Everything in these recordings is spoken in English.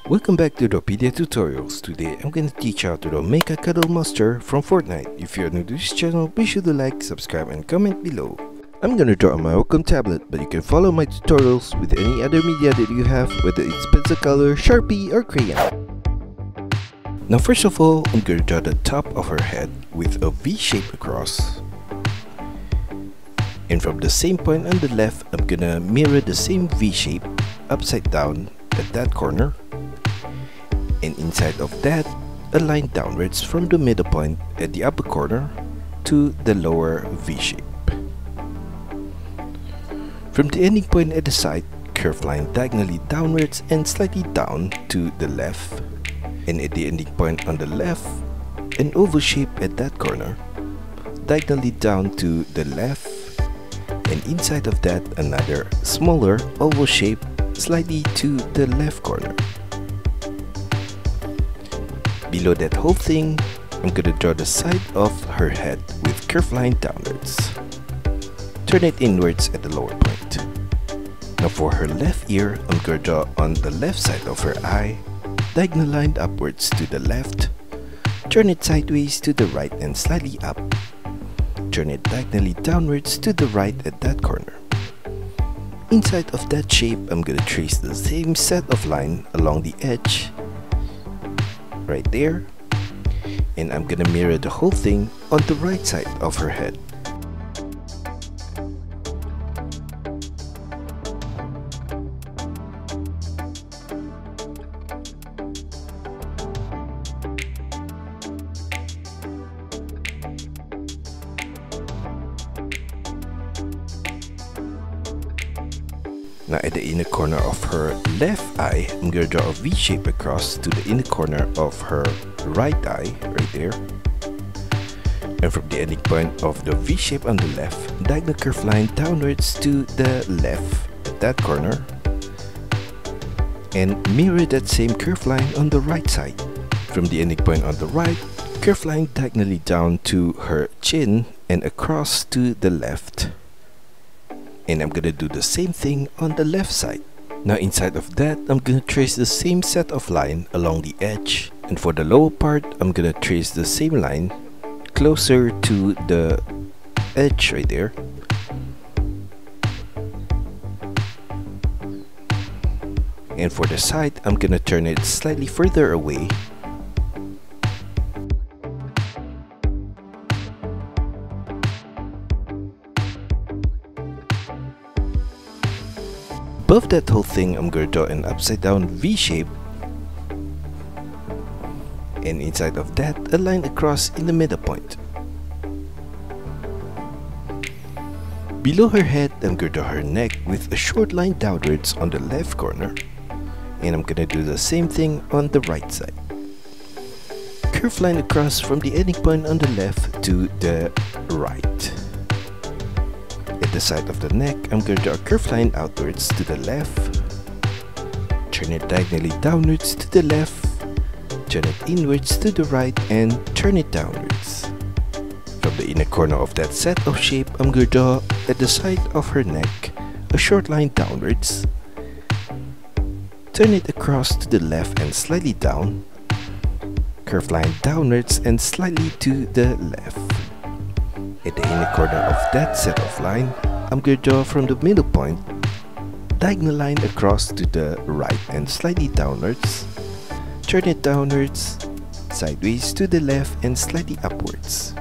Welcome back to DRAWPEDIA tutorials. Today I'm gonna teach how to draw Mecha Cuddle Master from Fortnite. If you're new to this channel, be sure to like, subscribe and comment below. I'm gonna draw on my Wacom tablet, but you can follow my tutorials with any other media that you have, whether it's pencil color, Sharpie or crayon. Now first of all, I'm gonna draw the top of her head with a V shape across. And from the same point on the left, I'm gonna mirror the same V shape upside down at that corner. And inside of that, a line downwards from the middle point at the upper corner to the lower V shape. From the ending point at the side, curved line diagonally downwards and slightly down to the left. And at the ending point on the left, an oval shape at that corner, diagonally down to the left. And inside of that, another smaller oval shape slightly to the left corner. Below that whole thing, I'm gonna draw the side of her head with curved line downwards. Turn it inwards at the lower point. Now for her left ear, I'm gonna draw on the left side of her eye, diagonal line upwards to the left. Turn it sideways to the right and slightly up. Turn it diagonally downwards to the right at that corner. Inside of that shape, I'm gonna trace the same set of line along the edge right there, and I'm gonna mirror the whole thing on the right side of her head. Now at the inner corner of her left eye, I'm gonna draw a V shape across to the inner corner of her right eye, right there. And from the ending point of the V shape on the left, diagonal curved line downwards to the left at that corner. And mirror that same curved line on the right side. From the ending point on the right, curved line diagonally down to her chin and across to the left. And I'm gonna do the same thing on the left side. Now inside of that, I'm gonna trace the same set of line along the edge. And for the lower part, I'm gonna trace the same line closer to the edge right there. And for the side, I'm gonna turn it slightly further away. Above that whole thing, I'm going to draw an upside down V shape, and inside of that, a line across in the middle point. Below her head, I'm going to draw her neck with a short line downwards on the left corner, and I'm going to do the same thing on the right side. Curved line across from the ending point on the left to the right. At the side of the neck, I'm going to draw a curved line outwards to the left. Turn it diagonally downwards to the left. Turn it inwards to the right and turn it downwards. From the inner corner of that set of shape, I'm going to draw at the side of her neck a short line downwards. Turn it across to the left and slightly down. Curved line downwards and slightly to the left. At the inner corner of that set of line, I'm going to draw from the middle point, diagonal line across to the right and slightly downwards. Turn it downwards, sideways to the left and slightly upwards.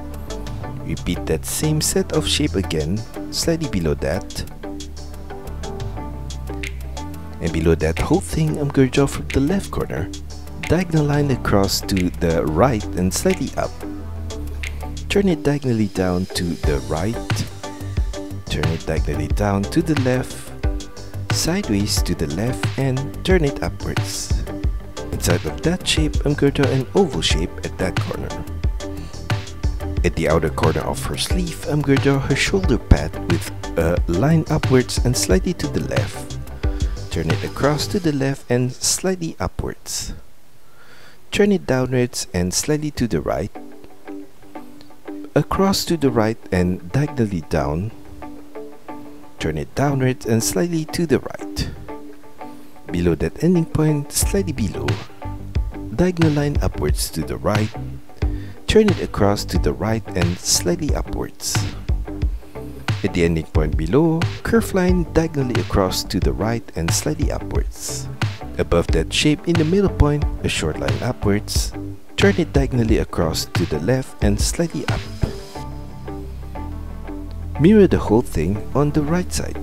Repeat that same set of shape again, slightly below that. And below that whole thing, I'm going to draw from the left corner, diagonal line across to the right and slightly up. Turn it diagonally down to the right, turn it diagonally down to the left, sideways to the left and turn it upwards. Inside of that shape, I'm going to draw an oval shape at that corner. At the outer corner of her sleeve, I'm going to draw her shoulder pad with a line upwards and slightly to the left. Turn it across to the left and slightly upwards. Turn it downwards and slightly to the right. Across to the right and diagonally down. Turn it downwards and slightly to the right. Below that ending point, slightly below, diagonal line upwards to the right, turn it across to the right and slightly upwards. At the ending point below, curve line diagonally across to the right and slightly upwards. Above that shape in the middle point, a short line upwards, turn it diagonally across to the left and slightly up. Mirror the whole thing on the right side.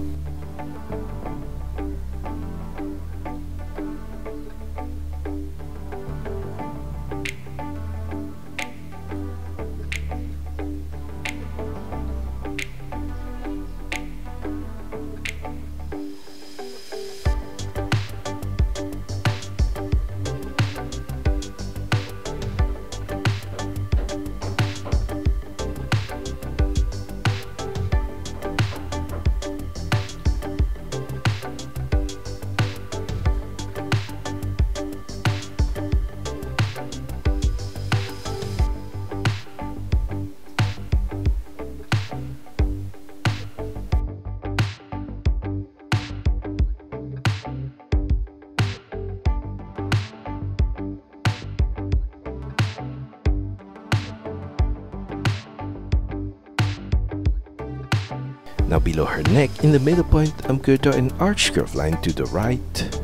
Now below her neck, in the middle point, I'm going to draw an arch curve line to the right,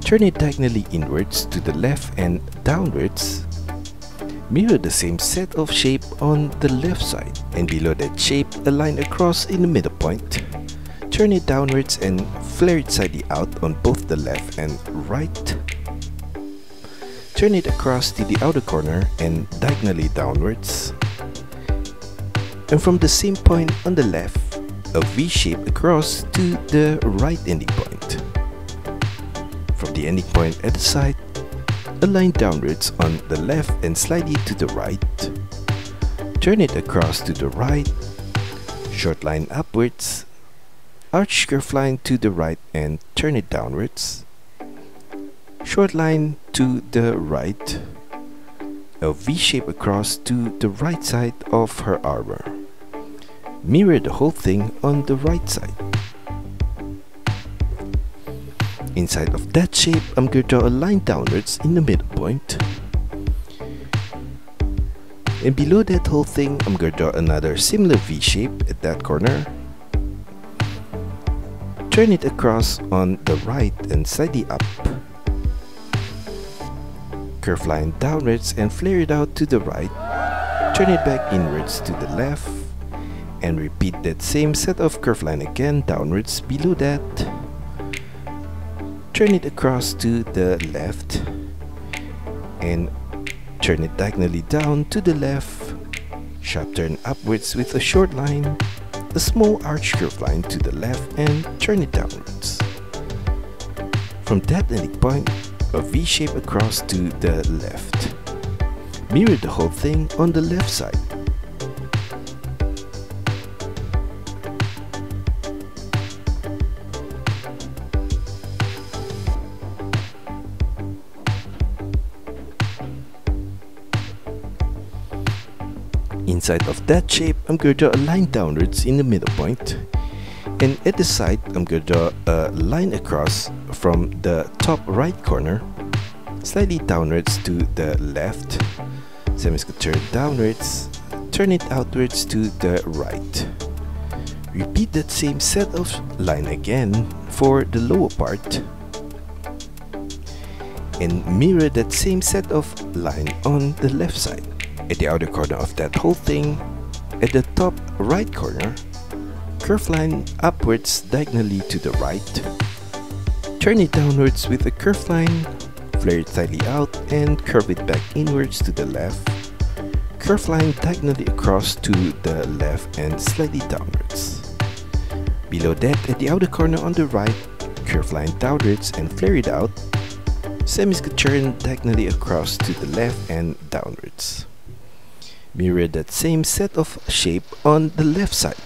turn it diagonally inwards to the left and downwards. Mirror the same set of shape on the left side, and below that shape, a line across in the middle point. Turn it downwards and flare it slightly out on both the left and right. Turn it across to the outer corner and diagonally downwards. And from the same point on the left, a V shape across to the right ending point. From the ending point at the side, a line downwards on the left and slightly to the right. Turn it across to the right, short line upwards, arch curve line to the right and turn it downwards. Short line to the right, a V shape across to the right side of her armor. Mirror the whole thing on the right side. Inside of that shape, I'm going to draw a line downwards in the middle point. And below that whole thing, I'm going to draw another similar V shape at that corner. Turn it across on the right and slightly up. Curve line downwards and flare it out to the right. Turn it back inwards to the left. And repeat that same set of curve line again downwards below that. Turn it across to the left and turn it diagonally down to the left. Sharp turn upwards with a short line, a small arch curve line to the left and turn it downwards. From that ending point, a V shape across to the left. Mirror the whole thing on the left side. Inside of that shape, I'm going to draw a line downwards in the middle point, and at the side, I'm going to draw a line across from the top right corner, slightly downwards to the left. So I'm going to turn downwards, turn it outwards to the right. Repeat that same set of line again for the lower part, and mirror that same set of line on the left side. At the outer corner of that whole thing, at the top right corner, curve line upwards diagonally to the right. Turn it downwards with a curve line, flare it slightly out and curve it back inwards to the left. Curve line diagonally across to the left and slightly downwards. Below that, at the outer corner on the right, curve line downwards and flare it out. Turn diagonally across to the left and downwards. Mirror that same set of shape on the left side.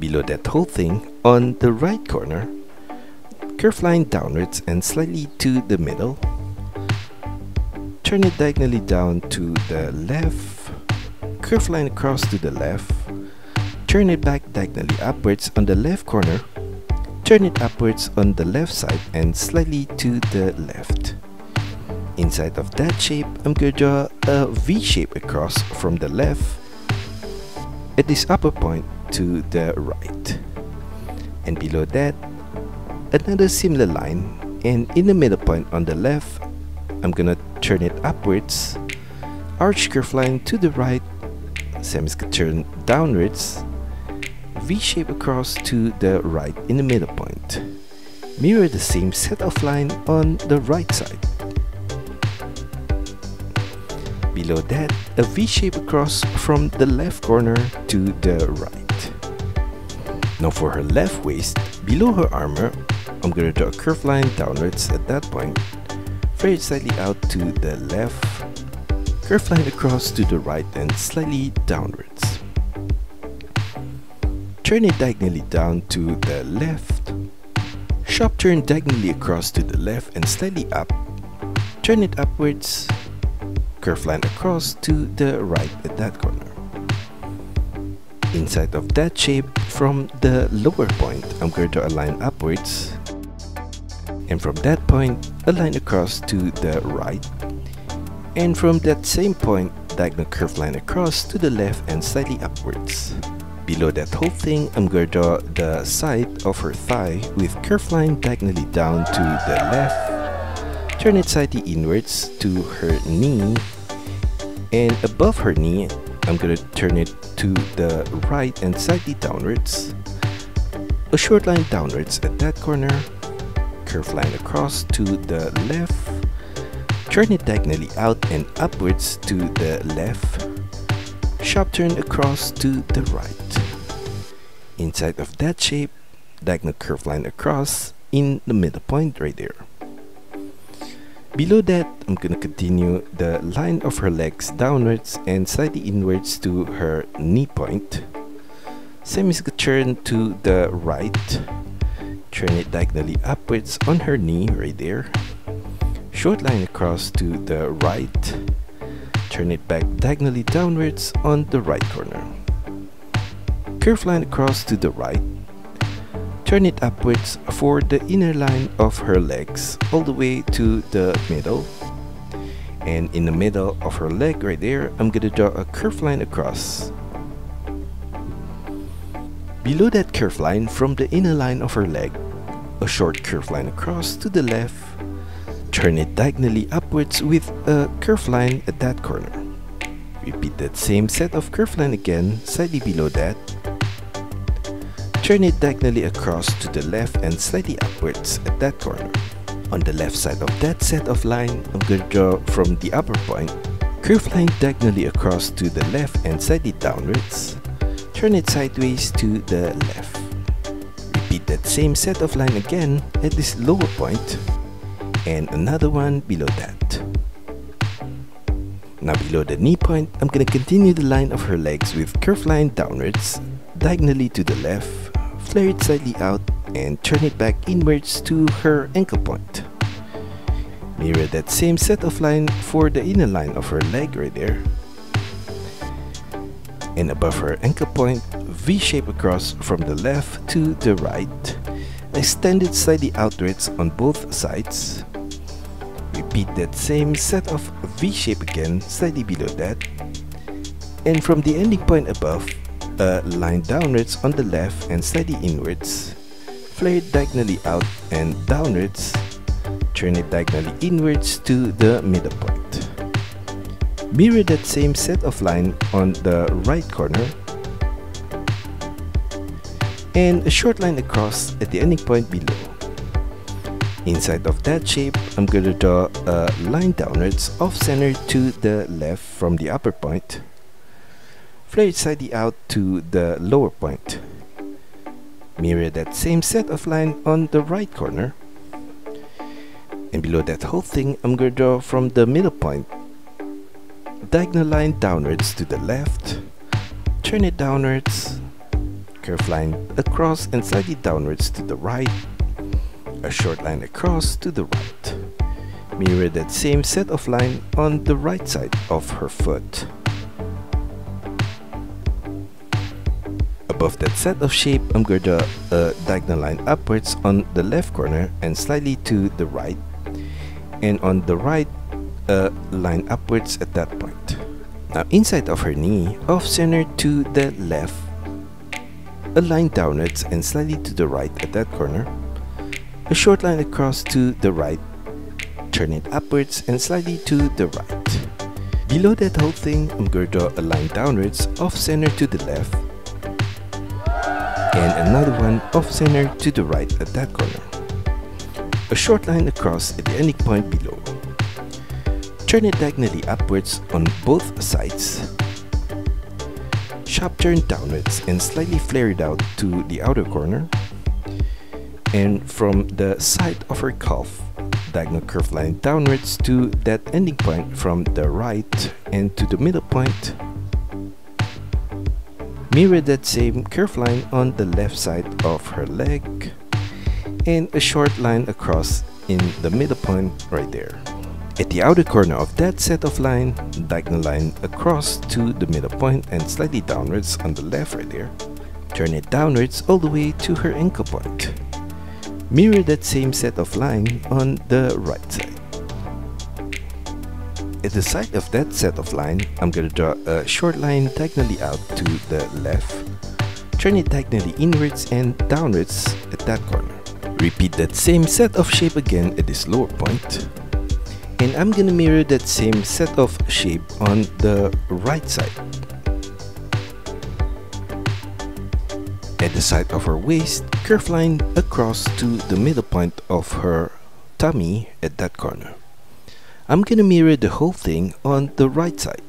Below that whole thing, on the right corner, curve line downwards and slightly to the middle. Turn it diagonally down to the left. Curve line across to the left. turn it back diagonally upwards on the left corner, turn it upwards on the left side and slightly to the left. Inside of that shape, I'm going to draw a V shape across from the left at this upper point to the right. And below that, another similar line, and in the middle point on the left, I'm gonna turn it upwards, arch curve line to the right, turn downwards, V shape across to the right in the middle point. Mirror the same set of line on the right side. Below that, a V shape across from the left corner to the right. Now for her left waist, below her armor, I'm going to draw a curved line downwards at that point, flare it slightly out to the left, curved line across to the right and slightly downwards. Turn it diagonally down to the left, sharp turn diagonally across to the left and slightly up, turn it upwards, curved line across to the right at that corner. Inside of that shape, from the lower point, I'm going to align upwards, and from that point, align across to the right, and from that same point, diagonal curved line across to the left and slightly upwards. Below that whole thing, I'm going to draw the side of her thigh with curved line diagonally down to the left, turn it slightly inwards to her knee, and above her knee, I'm going to turn it to the right and slightly downwards, a short line downwards at that corner, curved line across to the left, turn it diagonally out and upwards to the left, sharp turn across to the right. Inside of that shape, diagonal curved line across in the middle point right there. Below that, I'm gonna continue the line of her legs downwards and slightly inwards to her knee point. Same is gonna turn to the right, turn it diagonally upwards on her knee right there. Short line across to the right, turn it back diagonally downwards on the right corner. Curved line across to the right, turn it upwards for the inner line of her legs all the way to the middle. And in the middle of her leg right there, I'm gonna draw a curved line across. Below that curved line, from the inner line of her leg, a short curved line across to the left, turn it diagonally upwards with a curved line at that corner. Repeat that same set of curved line again, slightly below that. Turn it diagonally across to the left and slightly upwards at that corner. On the left side of that set of line, I'm going to draw from the upper point, curved line diagonally across to the left and slightly downwards. Turn it sideways to the left. Repeat that same set of line again at this lower point, and another one below that. Now below the knee point, I'm going to continue the line of her legs with curved line downwards, diagonally to the left, flare it slightly out and turn it back inwards to her ankle point. Mirror that same set of line for the inner line of her leg right there. And above her ankle point, V shape across from the left to the right, extend it slightly outwards on both sides. Repeat that same set of V shape again, slightly below that. And from the ending point above, a line downwards on the left and slightly inwards, flare it diagonally out and downwards, turn it diagonally inwards to the middle point. Mirror that same set of line on the right corner, and a short line across at the ending point below. Inside of that shape, I'm going to draw a line downwards off center to the left from the upper point. Flare it slightly out to the lower point. Mirror that same set of line on the right corner. And below that whole thing, I'm going to draw from the middle point, diagonal line downwards to the left, turn it downwards, curved line across and slightly downwards to the right, a short line across to the right. Mirror that same set of line on the right side of her foot. Above that set of shape, I'm going to draw a diagonal line upwards on the left corner and slightly to the right, and on the right a line upwards at that point. Now inside of her knee, off center to the left, a line downwards and slightly to the right at that corner, a short line across to the right, turn it upwards and slightly to the right. Below that whole thing, I'm going to draw a line downwards off center to the left, and another one off center to the right at that corner. A short line across at the ending point below. Turn it diagonally upwards on both sides. Sharp turn downwards and slightly flare it out to the outer corner. And from the side of her calf, diagonal curve line downwards to that ending point from the right and to the middle point. Mirror that same curve line on the left side of her leg, and a short line across in the middle point right there. At the outer corner of that set of line, diagonal line across to the middle point and slightly downwards on the left right there. Turn it downwards all the way to her ankle point. Mirror that same set of line on the right side. At the side of that set of line, I'm going to draw a short line diagonally out to the left. Turn it diagonally inwards and downwards at that corner. Repeat that same set of shape again at this lower point. And I'm going to mirror that same set of shape on the right side. At the side of her waist, curve line across to the middle point of her tummy at that corner. I'm gonna mirror the whole thing on the right side.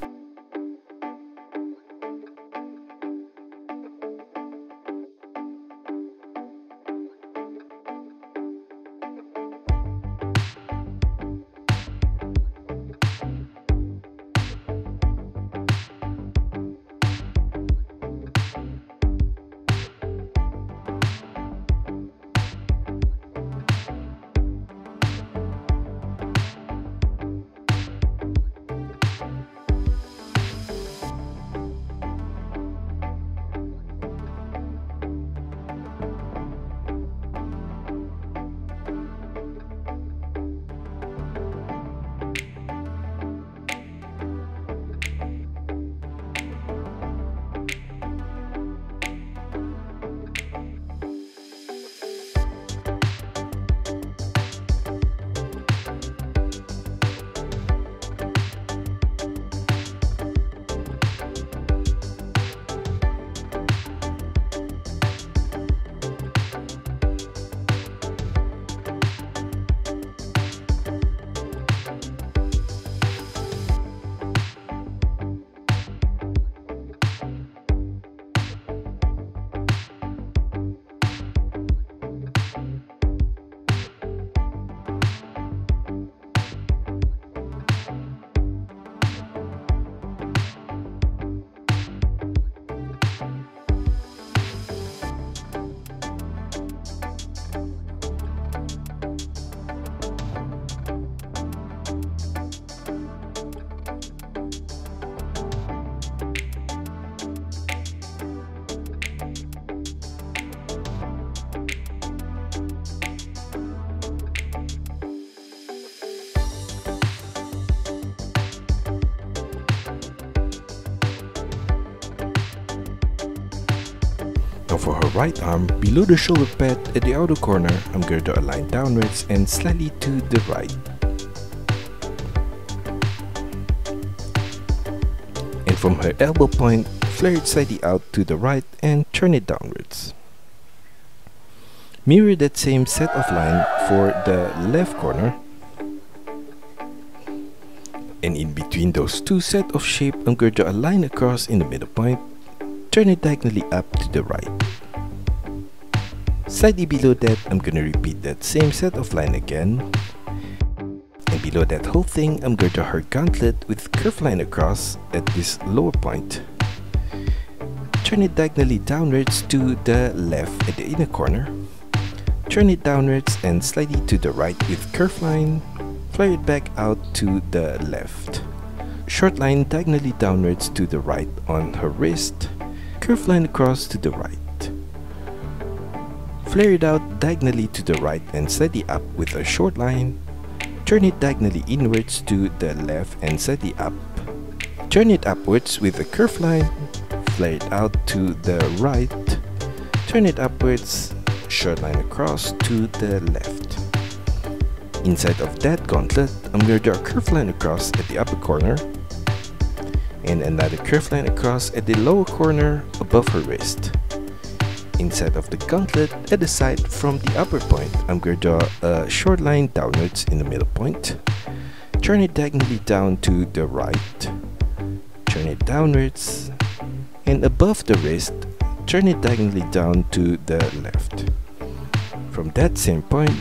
Now for her right arm, below the shoulder pad at the outer corner, I'm going to draw a line downwards and slightly to the right. And from her elbow point, flare it slightly out to the right and turn it downwards. Mirror that same set of line for the left corner. And in between those two set of shape, I'm going to draw a line across in the middle point. Turn it diagonally up to the right. Slightly below that, I'm going to repeat that same set of line again. And below that whole thing, I'm going to draw her gauntlet with curved line across at this lower point. Turn it diagonally downwards to the left at the inner corner. Turn it downwards and slightly to the right with curved line. Flare it back out to the left. Short line diagonally downwards to the right on her wrist. curved line across to the right. Flare it out diagonally to the right and slightly up with a short line. Turn it diagonally inwards to the left and slightly up. Turn it upwards with a curved line. Flare it out to the right. Turn it upwards, short line across to the left. Inside of that gauntlet, I'm going to draw a curved line across at the upper corner and another curved line across at the lower corner above her wrist. Inside of the gauntlet, at the side from the upper point, I'm going to draw a short line downwards in the middle point. Turn it diagonally down to the right. Turn it downwards. And above the wrist, turn it diagonally down to the left. From that same point,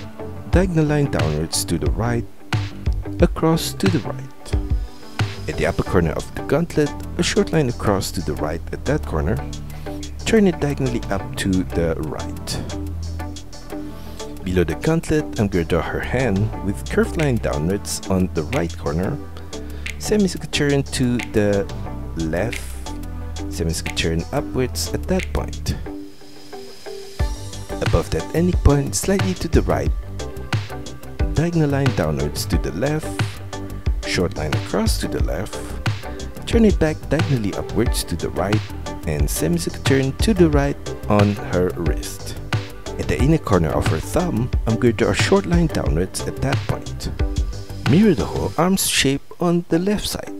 diagonal line downwards to the right, across to the right. At the upper corner of the gauntlet, a short line across to the right at that corner. Turn it diagonally up to the right. Below the gauntlet, I'm going to draw her hand with curved line downwards on the right corner, semicircle turn to the left, semicircle turn upwards at that point. Above that ending point, slightly to the right, diagonal line downwards to the left, short line across to the left, turn it back diagonally upwards to the right, and semicircle turn to the right on her wrist. At the inner corner of her thumb, I'm going to draw a short line downwards at that point. Mirror the whole arm's shape on the left side.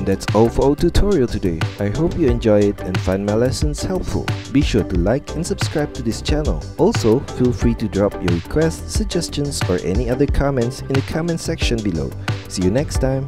And that's all for our tutorial today. I hope you enjoy it and find my lessons helpful. Be sure to like and subscribe to this channel. Also, feel free to drop your requests, suggestions or any other comments in the comment section below. See you next time!